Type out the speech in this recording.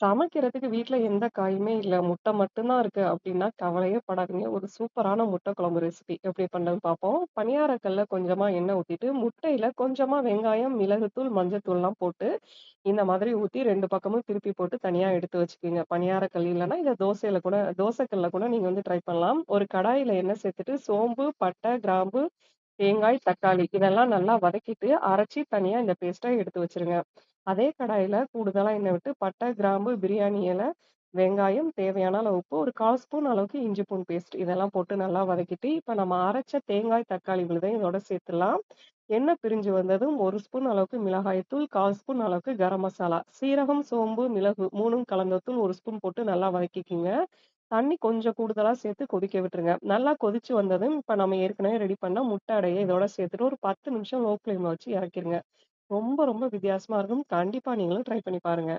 சமைக்கிறதுக்கு வீட்ல எந்த காயுமே இல்ல. முட்டை மட்டும் தான் இருக்கு அப்டின்னா கவலையே படாதீங்க. ஒரு சூப்பரான முட்டை குழம்பு ரெசிபி எப்படி பண்றதுன்னு பார்ப்போம். பணியார கல்ல கொஞ்சமா எண்ணெய் ஊத்திட்டு, முட்டையில கொஞ்சமா வெங்காயம், மிளகுத்தூள், மஞ்சத்தூள்லாம் போட்டு இந்த மாதிரி ஊத்தி 2 பக்கமும் திருப்பி போட்டு தனியா எடுத்து வச்சுக்கங்க. பணியார கல் இல்லன்னா, இத தோசையில கூட தோசை கல்ல கூட நீங்க வந்து ட்ரை பண்ணலாம். ஒரு கடாயில எண்ணெய் சேர்த்துட்டு சோம்பு, பட்டை, கிராம்பு, தேங்காய், தக்காளி இதெல்லாம் நல்லா வதக்கிட்டு, அரைச்சு தனியா இந்த பேஸ்ட்டா எடுத்து வச்சுருங்க. அதே கடாயில கூடுதலா எண்ணெய் விட்டு பட்டை, கிராம்பு, பிரியாணி இலை, வெங்காயம், தேவையான அளவு உப்பு, ஒரு 1/4 ஸ்பூன் அளவுக்கு இஞ்சி பூண்டு பேஸ்ட் இதெல்லாம் போட்டு நல்லா வதக்கிட்டு, இப்ப நம்ம அரைச்ச தேங்காய், தக்காளி விழுதையும் இதோட சேர்த்துடலாம். எண்ணெய் பிரிஞ்சு வந்ததும் 1 ஸ்பூன் அளவுக்கு மிளகாய் தூள், 1/4 ஸ்பூன் அளவுக்கு கரம் மசாலா, சீரகம், சோம்பு, மிளகு 3ம் கலந்த தூள் 1 ஸ்பூன் போட்டு நல்லா வதக்கிக்கங்க. தண்ணி கொஞ்சம் கூடுதலா சேர்த்து கொதிக்க விட்டுருங்க. நல்லா கொதிச்சு வந்ததும், இப்ப நம்ம ஏற்கனவே ரெடி பண்ண முட்டை அடைய இதோட சேர்த்துட்டு ஒரு 10 நிமிஷம் லோ ஃப்ளேம்ல வச்சு இறக்கிருங்க. ரொம்ப ரொம்ப வித்தியாசமா இருக்கும். கண்டிப்பா நீங்களும் ட்ரை பண்ணி பாருங்க.